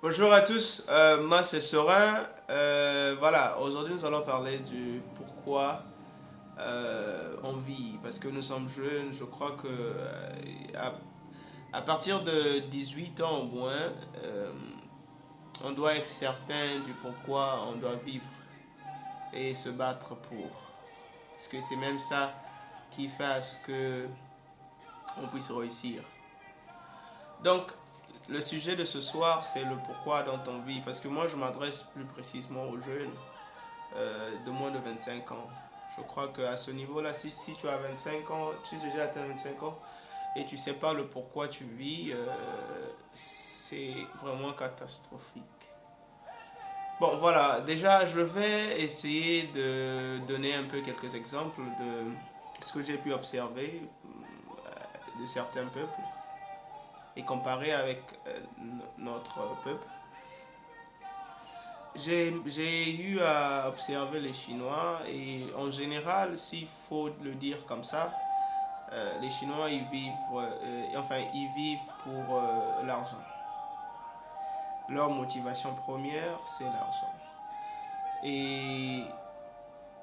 Bonjour à tous, moi c'est Sorin. Voilà, aujourd'hui nous allons parler du pourquoi on vit. Parce que nous sommes jeunes, je crois que à partir de 18 ans au moins, on doit être certain du pourquoi on doit vivre et se battre pour. Parce que c'est même ça qui fait à ce que on puisse réussir. Donc, le sujet de ce soir, c'est le pourquoi dans ton vie. Parce que moi, je m'adresse plus précisément aux jeunes de moins de 25 ans. Je crois qu'à ce niveau-là, si tu as 25 ans, tu as déjà atteint 25 ans et tu ne sais pas le pourquoi tu vis, c'est vraiment catastrophique. Bon, voilà, déjà, je vais essayer de donner un peu quelques exemples de ce que j'ai pu observer de certains peuples et comparer avec notre peuple. J'ai eu à observer les Chinois et en général, s'il faut le dire comme ça, les Chinois ils vivent pour l'argent. Leur motivation première, c'est l'argent. Et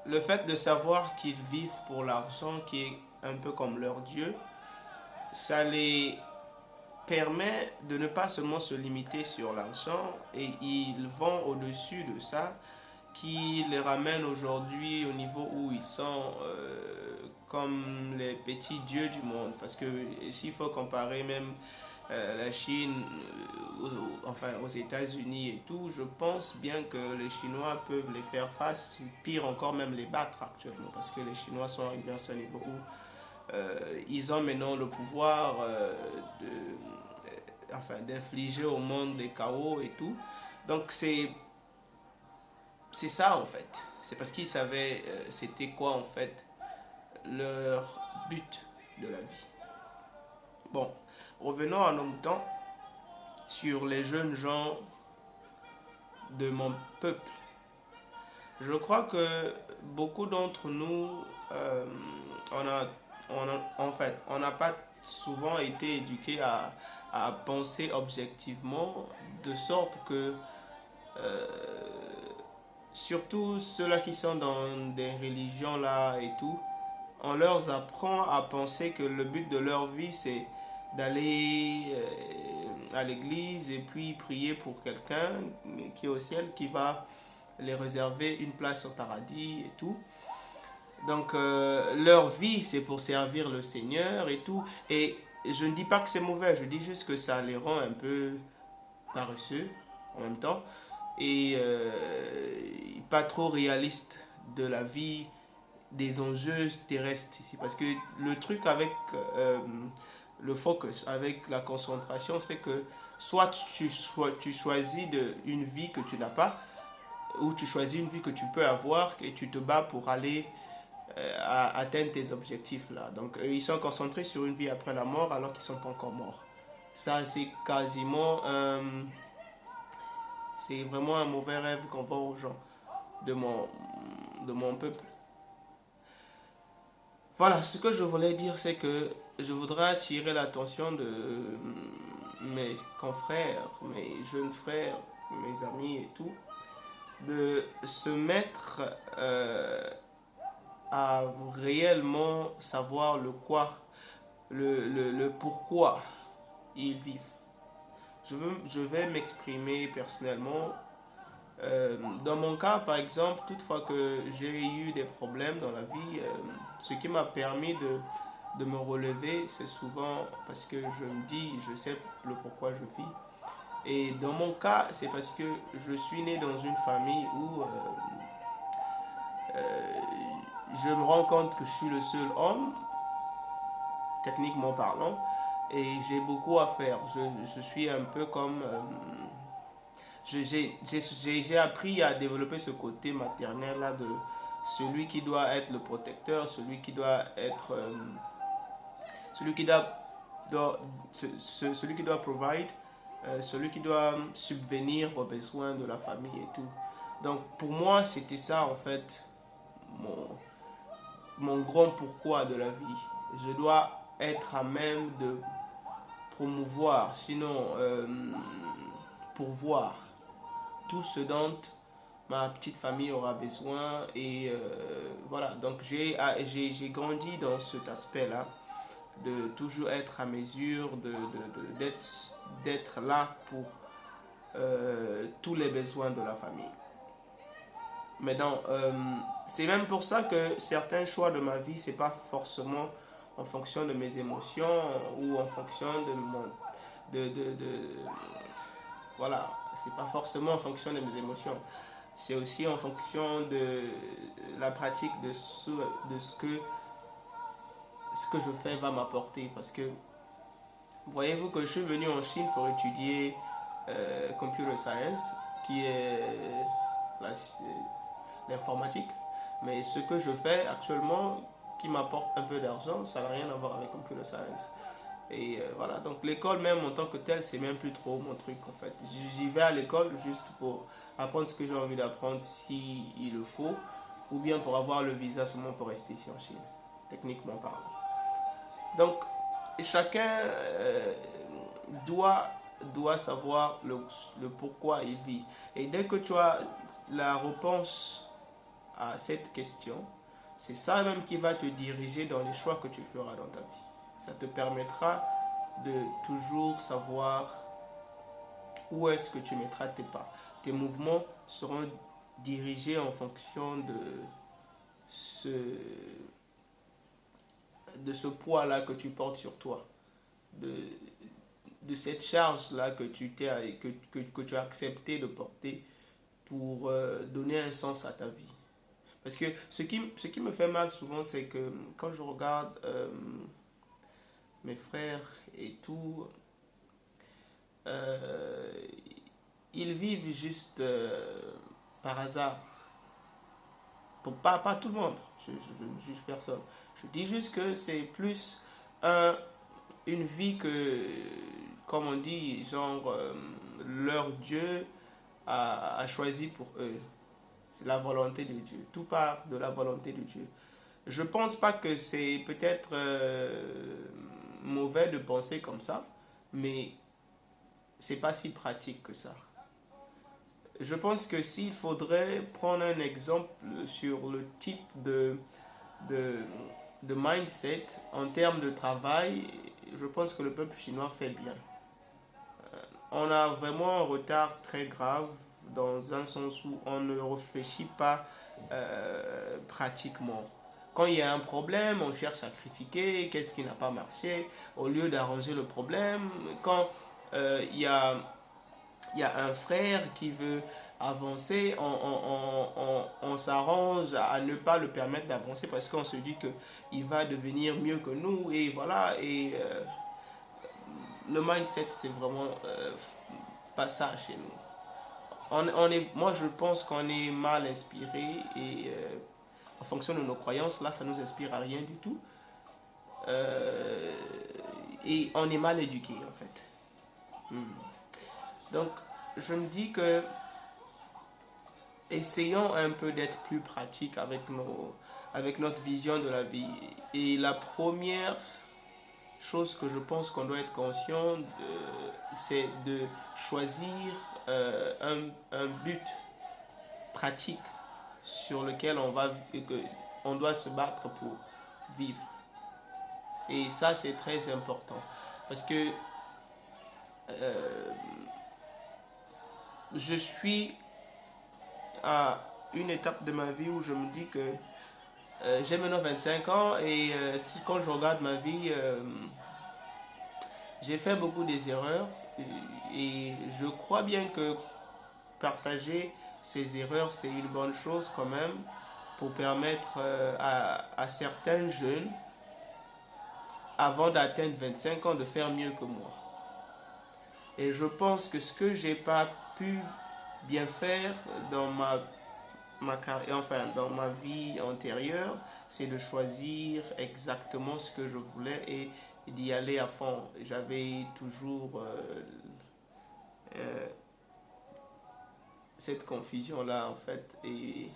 le fait de savoir qu'ils vivent pour l'argent, qui est un peu comme leur Dieu, ça les permet de ne pas seulement se limiter sur l'argent, et ils vont au-dessus de ça, qui les ramène aujourd'hui au niveau où ils sont comme les petits dieux du monde. Parce que s'il faut comparer même la Chine, enfin aux États-Unis et tout, je pense bien que les Chinois peuvent les faire face, pire encore même les battre actuellement, parce que les Chinois sont arrivés à ce niveau où ils ont maintenant le pouvoir d'infliger au monde des chaos et tout. Donc c'est ça en fait. C'est parce qu'ils savaient c'était quoi en fait leur but de la vie. Bon, revenons à nos moutons sur les jeunes gens de mon peuple. Je crois que beaucoup d'entre nous, euh, on n'a pas souvent été éduqués à penser objectivement, de sorte que euh, surtout ceux-là qui sont dans des religions là et tout, on leur apprend à penser que le but de leur vie c'est d'aller à l'église et puis prier pour quelqu'un qui est au ciel qui va les réserver une place au paradis et tout. Donc leur vie c'est pour servir le Seigneur et tout. Et je ne dis pas que c'est mauvais, je dis juste que ça les rend un peu paresseux en même temps et pas trop réalistes de la vie, des enjeux terrestres ici. Parce que le truc avec le focus, avec la concentration, c'est que soit tu choisis une vie que tu n'as pas, ou tu choisis une vie que tu peux avoir et tu te bats pour aller atteindre tes objectifs là. Donc ils sont concentrés sur une vie après la mort alors qu'ils ne sont pas encore morts. Ça c'est quasiment c'est vraiment un mauvais rêve qu'on vend aux gens de mon peuple. Voilà, ce que je voulais dire, c'est que je voudrais attirer l'attention de mes confrères, mes jeunes frères, mes amis et tout, de se mettre à réellement savoir le quoi, le pourquoi ils vivent. Je vais m'exprimer personnellement. Dans mon cas, par exemple, toutefois que j'ai eu des problèmes dans la vie, ce qui m'a permis de me relever, c'est souvent parce que je me dis, je sais le pourquoi je vis. Et dans mon cas, c'est parce que je suis né dans une famille où je me rends compte que je suis le seul homme, techniquement parlant, et j'ai beaucoup à faire. Je suis un peu comme j'ai appris à développer ce côté maternel là de celui qui doit être le protecteur, celui qui doit être celui qui doit celui qui doit provide, celui qui doit subvenir aux besoins de la famille et tout. Donc pour moi c'était ça en fait mon grand pourquoi de la vie. Je dois être à même de promouvoir, sinon pourvoir tout ce dont ma petite famille aura besoin. Et voilà, donc j'ai grandi dans cet aspect-là, de toujours être à mesure, d'être là pour tous les besoins de la famille. Maintenant, c'est même pour ça que certains choix de ma vie, c'est pas forcément en fonction de mes émotions ou en fonction de mon... voilà, c'est pas forcément en fonction de mes émotions. C'est aussi en fonction de la pratique de ce que je fais va m'apporter. Parce que, voyez-vous que je suis venu en Chine pour étudier Computer Science, qui est l'informatique. Mais ce que je fais actuellement, qui m'apporte un peu d'argent, ça n'a rien à voir avec Computer Science. Et voilà, donc l'école même en tant que telle, c'est même plus trop mon truc en fait. J'y vais à l'école juste pour apprendre ce que j'ai envie d'apprendre si il le faut, ou bien pour avoir le visa seulement pour rester ici en Chine, techniquement parlant. Donc, chacun doit savoir le pourquoi il vit. Et dès que tu as la réponse à cette question, c'est ça même qui va te diriger dans les choix que tu feras dans ta vie. Ça te permettra de toujours savoir où est-ce que tu mettras tes pas. Tes mouvements seront dirigés en fonction de ce poids-là que tu portes sur toi, de cette charge-là que tu as accepté de porter pour donner un sens à ta vie. Parce que ce qui me fait mal souvent, c'est que quand je regarde mes frères et tout, ils vivent juste par hasard. Pas tout le monde, je ne juge personne. Je dis juste que c'est plus une vie que, comme on dit, genre leur Dieu a choisi pour eux. C'est la volonté de Dieu. Tout part de la volonté de Dieu. Je pense pas que c'est peut-être mauvais de penser comme ça, mais c'est pas si pratique que ça. Je pense que s'il faudrait prendre un exemple sur le type de mindset en termes de travail, je pense que le peuple chinois fait bien. On a vraiment un retard très grave dans un sens où on ne réfléchit pas pratiquement. Quand il y a un problème, on cherche à critiquer, qu'est-ce qui n'a pas marché, au lieu d'arranger le problème. Quand il y a un frère qui veut avancer, on s'arrange à ne pas le permettre d'avancer parce qu'on se dit qu'il va devenir mieux que nous. Et voilà, et le mindset, c'est vraiment pas ça chez nous. Moi, je pense qu'on est mal inspiré et en fonction de nos croyances, là, ça nous inspire à rien du tout. Et on est mal éduqué, en fait. Donc, je me dis que essayons un peu d'être plus pratiques avec notre vision de la vie. Et la première chose que je pense qu'on doit être conscient de, c'est de choisir un but pratique sur lequel on doit se battre pour vivre. Et ça, c'est très important. Parce que je suis à une étape de ma vie où je me dis que j'ai maintenant 25 ans et quand je regarde ma vie, j'ai fait beaucoup des erreurs et je crois bien que partager ces erreurs, c'est une bonne chose quand même pour permettre à certains jeunes, avant d'atteindre 25 ans, de faire mieux que moi. Et je pense que ce que j'ai pas pu bien faire dans dans ma vie antérieure, c'est de choisir exactement ce que je voulais et d'y aller à fond. J'avais toujours cette confusion-là, en fait, et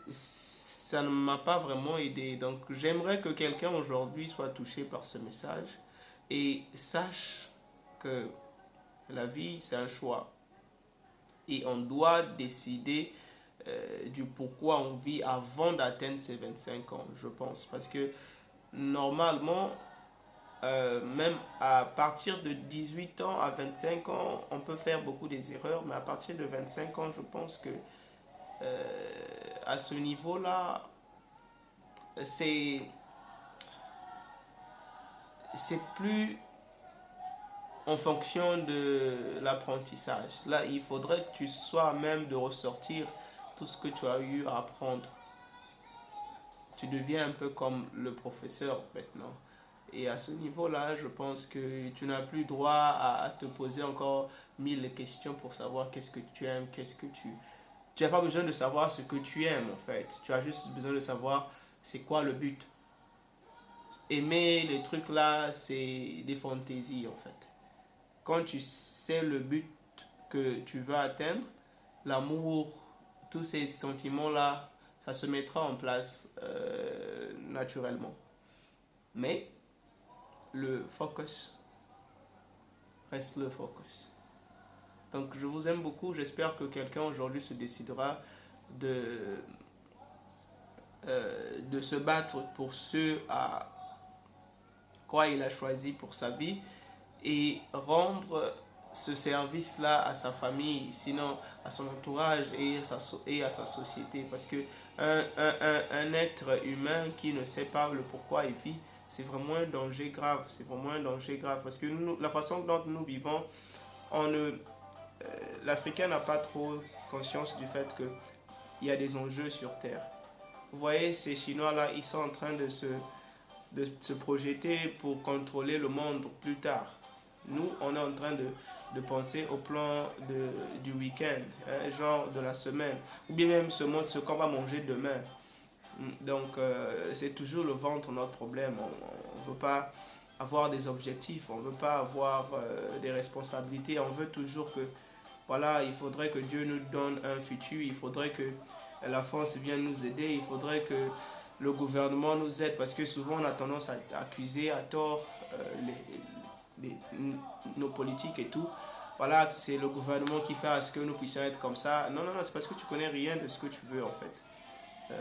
ça ne m'a pas vraiment aidé. Donc, j'aimerais que quelqu'un aujourd'hui soit touché par ce message et sache que La vie, c'est un choix. Et on doit décider du pourquoi on vit avant d'atteindre ces 25 ans, je pense. Parce que normalement, même à partir de 18 ans à 25 ans, on peut faire beaucoup des erreurs, mais à partir de 25 ans, je pense que à ce niveau-là, c'est plus en fonction de l'apprentissage. Là, il faudrait que tu sois à même de ressortir tout ce que tu as eu à apprendre. Tu deviens un peu comme le professeur maintenant. Et à ce niveau-là, je pense que tu n'as plus droit à te poser encore 1000 questions pour savoir qu'est-ce que tu aimes, qu'est-ce que tu... Tu n'as pas besoin de savoir ce que tu aimes en fait. Tu as juste besoin de savoir c'est quoi le but. Aimer les trucs là, c'est des fantaisies en fait. Quand tu sais le but que tu veux atteindre, l'amour, tous ces sentiments-là, ça se mettra en place naturellement. Mais le focus reste le focus. Donc je vous aime beaucoup, j'espère que quelqu'un aujourd'hui se décidera de, de se battre pour ce à quoi il a choisi pour sa vie et rendre ce service-là à sa famille, sinon à son entourage et à sa société. Parce que un être humain qui ne sait pas le pourquoi il vit, c'est vraiment un danger grave. C'est vraiment un danger grave. Parce que nous, la façon dont nous vivons, on ne, l'Africain n'a pas trop conscience du fait qu'il y a des enjeux sur Terre. Vous voyez, ces Chinois-là, ils sont en train de se projeter pour contrôler le monde plus tard. Nous, on est en train de penser au plan du week-end, hein, genre de la semaine, ou bien même ce qu'on va manger demain. Donc, c'est toujours le ventre notre problème. On ne veut pas avoir des objectifs, on ne veut pas avoir des responsabilités, on veut toujours que, voilà, il faudrait que Dieu nous donne un futur, il faudrait que la France vienne nous aider, il faudrait que le gouvernement nous aide, parce que souvent on a tendance à accuser à tort nos politiques et tout. Voilà, c'est le gouvernement qui fait à ce que nous puissions être comme ça. Non, non, non, c'est parce que tu connais rien de ce que tu veux en fait.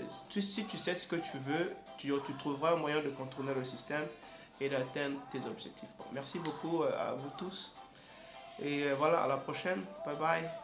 Si tu sais ce que tu veux, tu trouveras un moyen de contourner le système et d'atteindre tes objectifs. Bon, merci beaucoup à vous tous. Et voilà, à la prochaine. Bye bye.